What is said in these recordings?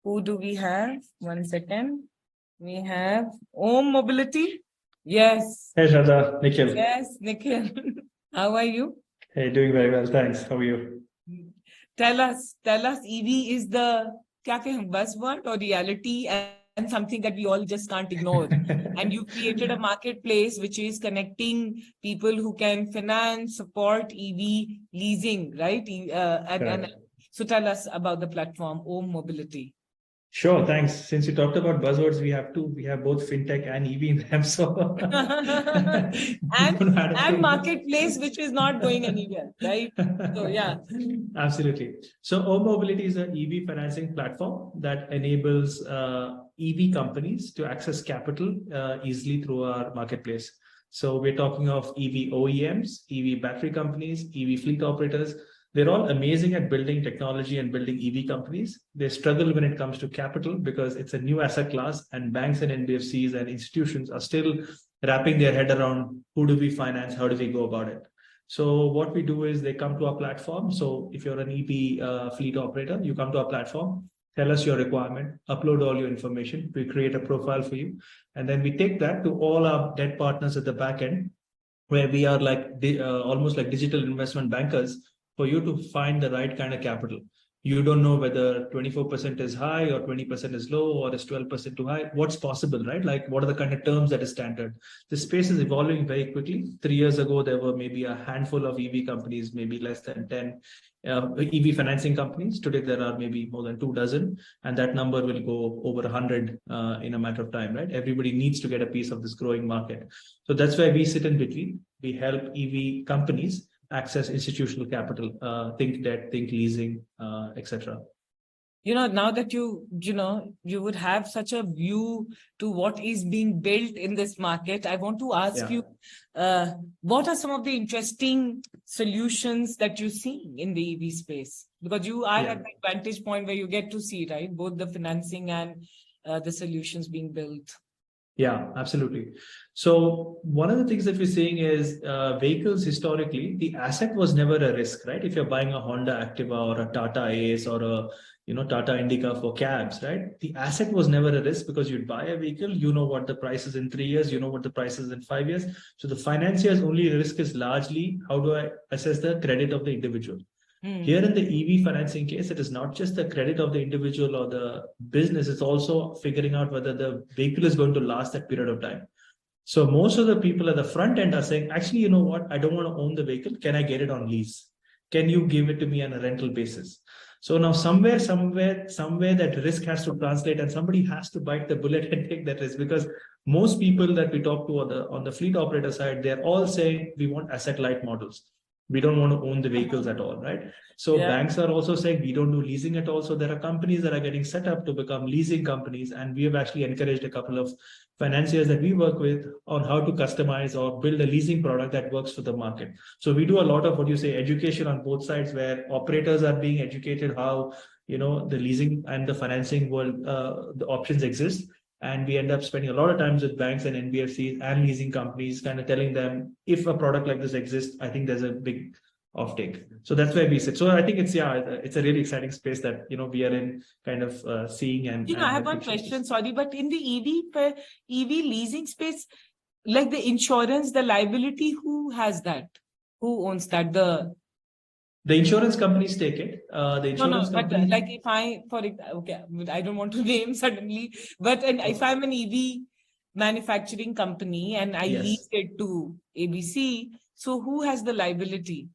Who do we have? 1 second. We have Ohm Mobility. Yes. Hey Shradha, Nikhil. Yes, Nikhil. How are you? Hey, doing very well, thanks. How are you? Tell us, EV is the buzzword or reality and something that we all just can't ignore. And you created a marketplace which is connecting people who can finance, support EV leasing, right? So tell us about the platform, Ohm Mobility. Sure, thanks. Since you talked about buzzwords, we have both fintech and EV in them. So and marketplace, which is not going anywhere, right? So yeah. Absolutely. So Ohm Mobility is an EV financing platform that enables EV companies to access capital easily through our marketplace. So we're talking of EV OEMs, EV battery companies, EV fleet operators. They're all amazing at building technology and building EV companies. They struggle when it comes to capital because it's a new asset class, and banks and NBFCs and institutions are still wrapping their head around who do we finance, how do we go about it. So what we do is they come to our platform. So if you're an EV fleet operator, you come to our platform, tell us your requirement, upload all your information, we create a profile for you, and then we take that to all our debt partners at the back end, where we are like almost like digital investment bankers for you to find the right kind of capital. You don't know whether 24% is high or 20% is low or is 12% too high. What's possible, right? Like what are the kind of terms that is standard? The space is evolving very quickly. 3 years ago, there were maybe a handful of EV companies, maybe less than 10 EV financing companies. Today, there are maybe more than 2 dozen, and that number will go over 100 in a matter of time, right? Everybody needs to get a piece of this growing market. So that's why we sit in between. We help EV companies access institutional capital, think debt, think leasing, etc. Now that you would have such a view to what is being built in this market, I want to ask you, what are some of the interesting solutions that you see in the EV space? Because you are at the vantage point where you get to see, right, both the financing and the solutions being built. Yeah, absolutely. So one of the things that we're seeing is vehicles historically, the asset was never a risk, right? If you're buying a Honda Activa or a Tata Ace or a Tata Indica for cabs, right? The asset was never a risk because you'd buy a vehicle, you know what the price is in 3 years, you know what the price is in 5 years. So the financier's only risk is largely how do I assess the credit of the individual. Here in the EV financing case, it is not just the credit of the individual or the business, it's also figuring out whether the vehicle is going to last that period of time. So most of the people at the front end are saying, actually, you know what? I don't want to own the vehicle. Can I get it on lease? Can you give it to me on a rental basis? So now somewhere that risk has to translate and somebody has to bite the bullet and take that risk, because most people that we talk to on the fleet operator side, they're all saying we want asset light models. We don't want to own the vehicles at all, right? So banks are also saying we don't do leasing at all. So there are companies that are getting set up to become leasing companies. And we have actually encouraged a couple of financiers that we work with on how to customize or build a leasing product that works for the market. So we do a lot of what you say education on both sides, where operators are being educated how, the leasing and the financing world, the options exist. And we end up spending a lot of times with banks and NBFCs and leasing companies, kind of telling them if a product like this exists, I think there's a big offtake. So that's where we sit. So I think it's a really exciting space that we are in, kind of seeing and. I have one question. Sorry, but in the EV leasing space, like the insurance, the liability, who has that? Who owns that? The insurance companies take it. But like if I don't want to name suddenly, but if I'm an EV manufacturing company and I lease it to ABC, so who has the liability?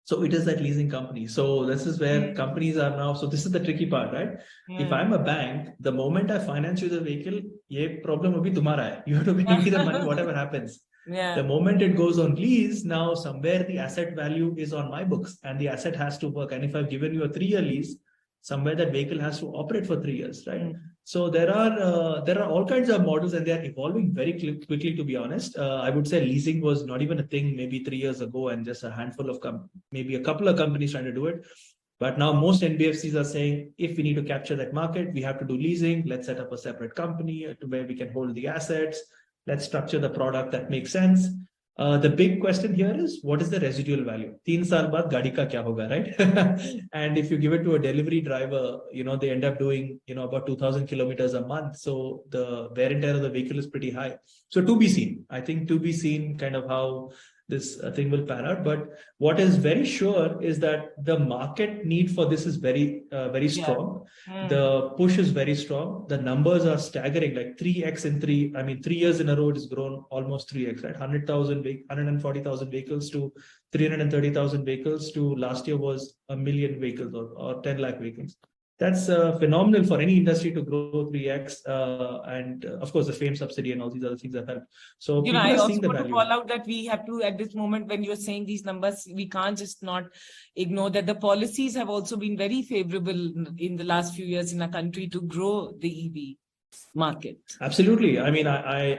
So it is that leasing company. So this is where companies are now. So this is the tricky part, right? If I'm a bank, the moment I finance you the vehicle, ye problem will be tumhara hai. You have to pay me the money, whatever happens. The moment it goes on lease, now somewhere the asset value is on my books and the asset has to work. And if I've given you a 3-year lease, somewhere that vehicle has to operate for 3 years, right? So there are all kinds of models and they are evolving very quickly, to be honest. I would say leasing was not even a thing maybe 3 years ago and just a handful of maybe a couple of companies trying to do it. But now most NBFCs are saying, if we need to capture that market, we have to do leasing. Let's set up a separate company to where we can hold the assets. Let's structure the product that makes sense. The big question here is what is the residual value? 3 saal baad gaadi ka kya hoga, right? And if you give it to a delivery driver, they end up doing, about 2,000 kilometers a month. So the wear and tear of the vehicle is pretty high. So to be seen, I think to be seen kind of how this thing will pan out. But what is very sure is that the market need for this is very strong. The push is very strong. The numbers are staggering, like 3x in 3 years in a row, it has grown almost 3x, right? 140,000 vehicles to 330,000 vehicles to last year was 1 million vehicles or 10 lakh vehicles. That's phenomenal for any industry to grow 3x. And of course, the FAME subsidy and all these other things have helped. So people I are also seeing the want value. to call out that we have to, at this moment, when you're saying these numbers, we can't just not ignore that the policies have also been very favorable in the last few years in our country to grow the EV market. Absolutely. I mean,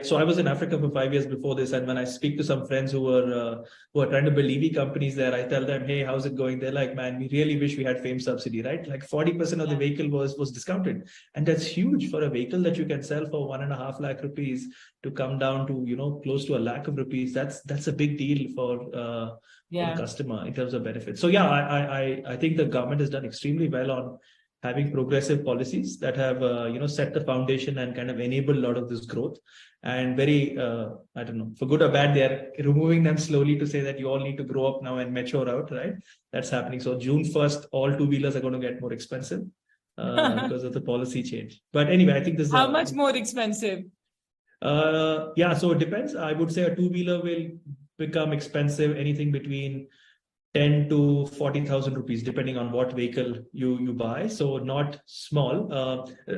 so I was in Africa for 5 years before this, and when I speak to some friends who are trying to build EV companies there, I tell them, "Hey, how's it going?" They're like, "Man, we really wish we had FAME subsidy, right? Like 40% of the vehicle was discounted, and that's huge for a vehicle that you can sell for 1.5 lakh rupees to come down to close to a lakh of rupees. That's a big deal for the customer in terms of benefits. So yeah, I think the government has done extremely well on having progressive policies that have set the foundation and kind of enabled a lot of this growth. And very I don't know, for good or bad, they are removing them slowly to say that you all need to grow up now and mature out, right? That's happening. So June 1st, all two-wheelers are going to get more expensive because of the policy change. But anyway, I think this is how much more expensive? Yeah, so it depends. I would say a two-wheeler will become expensive anything between 10 to 40,000 rupees, depending on what vehicle you buy. So not small.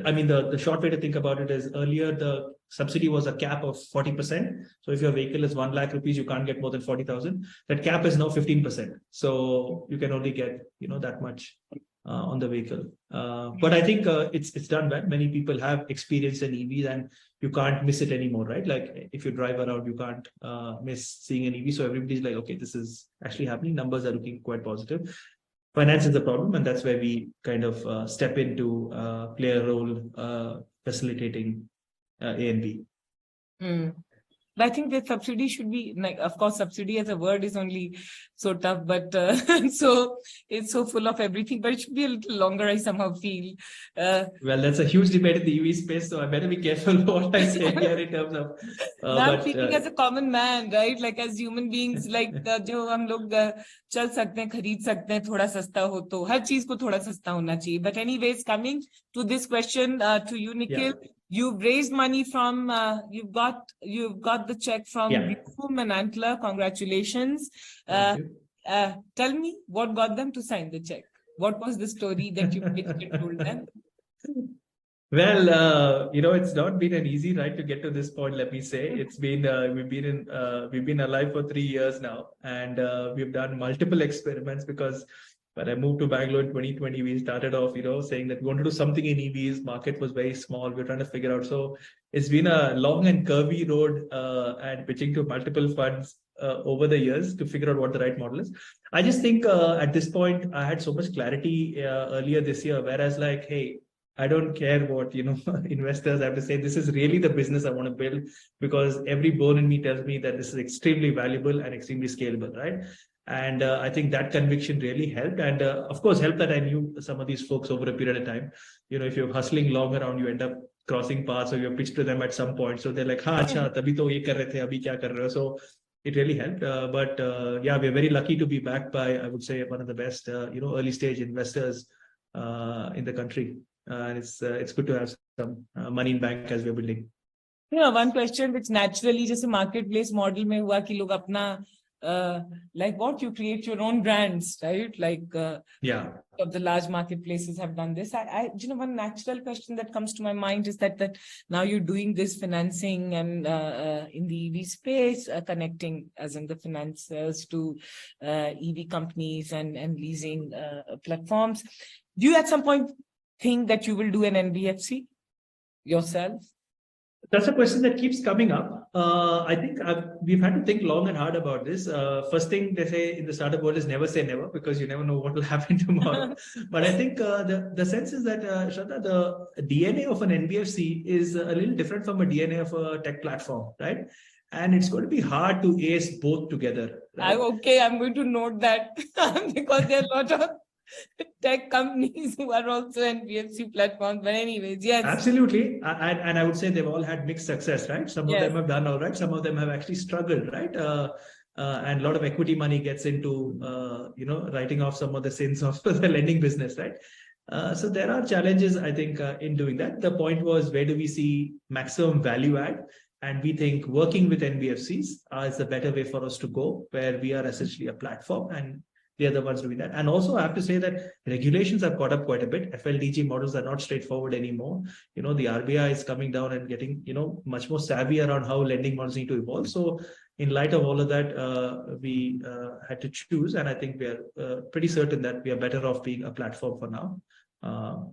I mean, the short way to think about it is earlier the subsidy was a cap of 40%. So if your vehicle is 1 lakh rupees, you can't get more than 40,000. That cap is now 15%. So you can only get that much on the vehicle. But I think it's done well. Many people have experienced an EV and you can't miss it anymore, right? Like if you drive around, you can't miss seeing an EV. So everybody's like, okay, this is actually happening. Numbers are looking quite positive. Finance is the problem, and that's where we kind of step in to play a role facilitating A and B. I think the subsidy should be, like, of course, subsidy as a word is only so tough, but so it's so full of everything, but it should be a little longer, I somehow feel. Well, that's a huge debate in the EV space, so I better be careful what I say here in terms of. I'm speaking as a common man, right? Like as human beings, like जो हम लोग चल सकते हैं, खरीद सकते हैं, थोड़ा सस्ता हो तो हर चीज को थोड़ा सस्ता होना चाहिए. But anyways, coming to this question to you, Nikhil. Yeah. You've raised money from, you've got the check from Ohm and Antler. Congratulations. Tell me what got them to sign the check. What was the story that you told them? Well, it's not been an easy ride to get to this point. Let me say, it's been we've been alive for 3 years now, and we've done multiple experiments because. When I moved to Bangalore in 2020, we started off, saying that we want to do something in EVs. Market was very small. We're trying to figure out. So it's been a long and curvy road and pitching to multiple funds over the years to figure out what the right model is. I just think at this point, I had so much clarity earlier this year, whereas like, hey, I don't care what, investors have to say. This is really the business I want to build because every bone in me tells me that this is extremely valuable and extremely scalable, right? And I think that conviction really helped. And of course, helped that I knew some of these folks over a period of time. If you're hustling long around, you end up crossing paths or you're pitched to them at some point. So they're like, ha, acha, tabhi to ye kar rahe the, abhi kya kar rahe ho? So it really helped. But yeah, we're very lucky to be backed by, I would say, one of the best, early stage investors in the country. And it's good to have some money in bank as we're building. One question which naturally just a marketplace model mein hua ki log apna like what you create your own brands, right? Like of the large marketplaces have done this. I one natural question that comes to my mind is that now you're doing this financing and in the EV space, connecting as in the financiers to EV companies and leasing platforms. Do you at some point think that you will do an NBFC yourself? That's a question that keeps coming up. I think we've had to think long and hard about this. First thing they say in the startup world is never say never because you never know what will happen tomorrow. But I think the sense is that, Shradha, the DNA of an NBFC is a little different from a DNA of a tech platform, right? And it's going to be hard to ace both together. Right? I'm going to note that because there are a lot of tech companies who are also NBFC platforms. But anyways, yes. Absolutely. And I would say they've all had mixed success, right? Some of them have done all right. Some of them have actually struggled, right? And a lot of equity money gets into, writing off some of the sins of the lending business, right? So there are challenges, I think, in doing that. The point was, where do we see maximum value add? And we think working with NBFCs is the better way for us to go, where we are essentially a platform and the other ones doing that. And also, I have to say that regulations have caught up quite a bit. FLDG models are not straightforward anymore. The RBI is coming down and getting, much more savvy around how lending models need to evolve. So in light of all of that, we had to choose. And I think we are pretty certain that we are better off being a platform for now.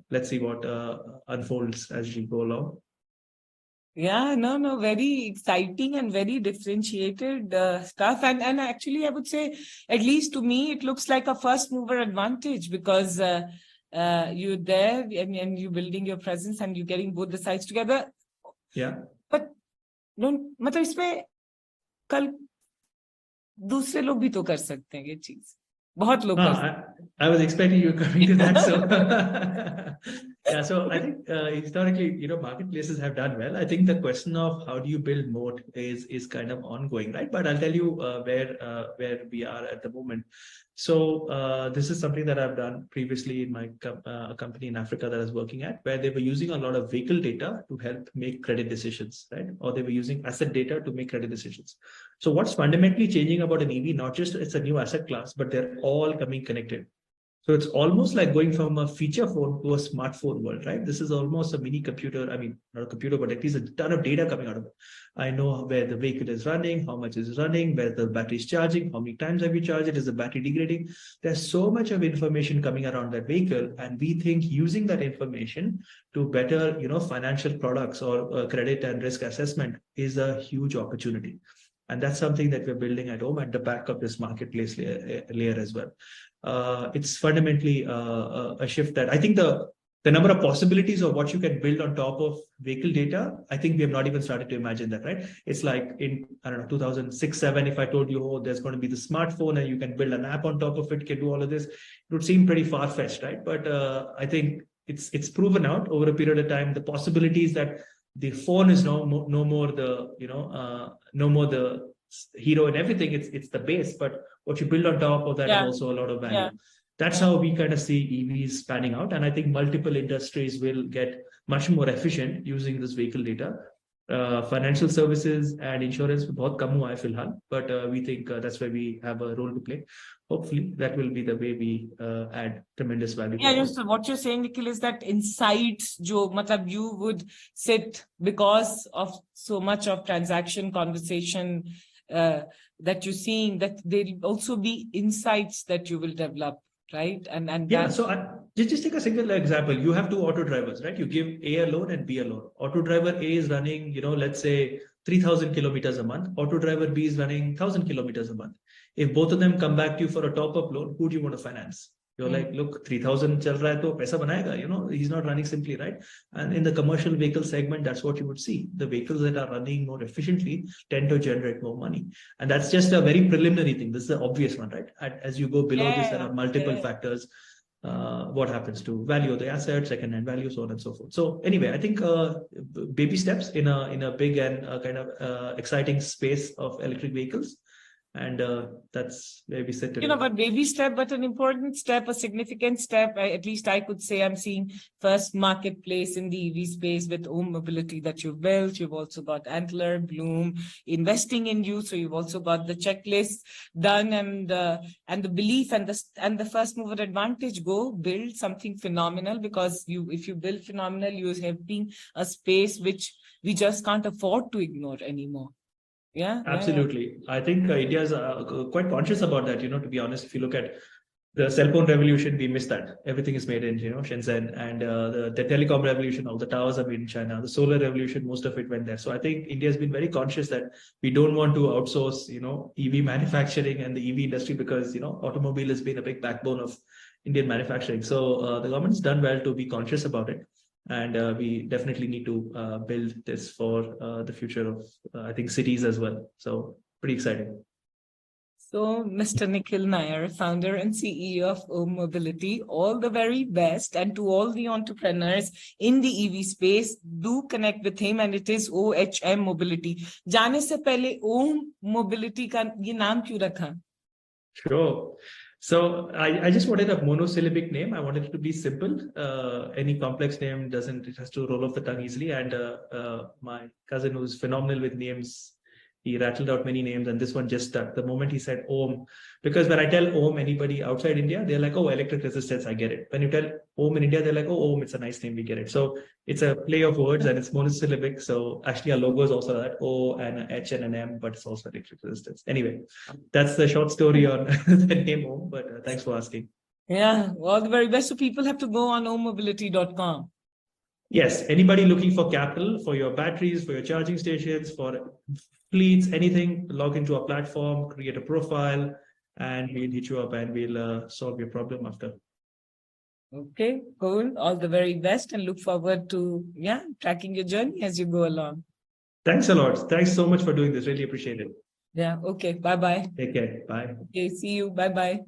Let's see what unfolds as we go along. Yeah, no, very exciting and very differentiated stuff. And actually, I would say, at least to me, it looks like a first mover advantage because you're there and you're building your presence and you're getting both the sides together. Yeah. But मतलब इसमें कल दूसरे लोग भी तो कर सकते हैं ये चीज. बहुत लोग I was expecting you coming to that. So yeah, so I think historically, marketplaces have done well. I think the question of how do you build moat is kind of ongoing, right? But I'll tell you where we are at the moment. So this is something that I've done previously in my company in Africa that I was working at, where they were using a lot of vehicle data to help make credit decisions, right? Or they were using asset data to make credit decisions. So what's fundamentally changing about an EV, not just it's a new asset class, but they're all coming connected. So it's almost like going from a feature phone to a smartphone world, right? This is almost a mini computer. I mean, not a computer, but at least a ton of data coming out of it. I know where the vehicle is running, how much is running, where the battery is charging, how many times have you charged it, is the battery degrading? There's so much of information coming around that vehicle. And we think using that information to better, financial products or credit and risk assessment is a huge opportunity. And that's something that we're building at Ohm at the back of this marketplace layer as well. It's fundamentally a shift that I think the number of possibilities of what you can build on top of vehicle data, I think we have not even started to imagine that, right? It's like in, 2006, 7, if I told you, oh, there's going to be the smartphone and you can build an app on top of it, can do all of this, it would seem pretty far-fetched, right? But I think it's proven out over a period of time, the possibilities that the phone is no more the hero and everything. It's the base, but what you build on top of that is also a lot of value. That's how we kind of see EVs panning out, and I think multiple industries will get much more efficient using this vehicle data. Financial services and insurance बहुत कम हुआ है फिलहाल, but we think that's where we have a role to play. Hopefully that will be the way we add tremendous value. Yeah, just what you're saying, Nikhil, is that insights, jo, matlab you would sit because of so much of transaction conversation that you're seeing, that there'll also be insights that you will develop, right? And yeah, so just take a single example. You have two auto drivers, right? You give A a loan and B a loan. Auto driver A is running, let's say 3,000 kilometers a month. Auto driver B is running 1,000 kilometers a month. If both of them come back to you for a top-up loan, who do you want to finance? You're like, look, 3,000 chal raha hai to paisa banayega, he's not running simply, right? And in the commercial vehicle segment, that's what you would see. The vehicles that are running more efficiently tend to generate more money. And that's just a very preliminary thing. This is the obvious one, right? As you go below this, there are multiple factors. What happens to value of the asset, second-hand value, so on and so forth. So anyway, I think baby steps in a big and kind of exciting space of electric vehicles. And that's where we sit today. But baby step, but an important step, a significant step. At least I could say I'm seeing first marketplace in the EV space with Ohm Mobility that you've built. You've also got Antler, Bloom investing in you. So you've also got the checklist done and the belief and the first mover advantage. Go build something phenomenal, because if you build phenomenal, you're helping a space which we just can't afford to ignore anymore. Yeah, absolutely. I think India is quite conscious about that. To be honest, if you look at the cell phone revolution, we missed that. Everything is made in Shenzhen, and the telecom revolution, all the towers are made in China. The solar revolution, most of it went there. So I think India has been very conscious that we don't want to outsource, EV manufacturing and the EV industry, because automobile has been a big backbone of Indian manufacturing. So the government's done well to be conscious about it. And we definitely need to build this for the future of, I think, cities as well. So pretty exciting. So, Mr. Nikhil Nair, founder and CEO of Ohm Mobility, all the very best. And to all the entrepreneurs in the EV space, do connect with him, and it is OHM Mobility. जाने से पहले Ohm Mobility का ये नाम क्यों रखा? Sure. So I just wanted a monosyllabic name. I wanted it to be simple. Any complex name it has to roll off the tongue easily. And my cousin, who's phenomenal with names, he rattled out many names, and this one just stuck. The moment he said Ohm, because when I tell Ohm anybody outside India, they're like, oh, electric resistance, I get it. When you tell Ohm in India, they're like, oh, Ohm, it's a nice name, we get it. So it's a play of words and it's monosyllabic. So actually our logo is also that O and an H and an M, but it's also electric resistance. Anyway, that's the short story on the name Ohm, but thanks for asking. Yeah, all the very best. So people have to go on ohmmobility.com. Yes, anybody looking for capital for your batteries, for your charging stations, for fleets, anything, log into our platform, create a profile, and we'll hit you up and we'll solve your problem after. Okay, cool. All the very best, and look forward to tracking your journey as you go along. Thanks a lot. Thanks so much for doing this. Really appreciate it. Yeah. Okay. Bye-bye. Take care. Bye. Okay. See you. Bye-bye.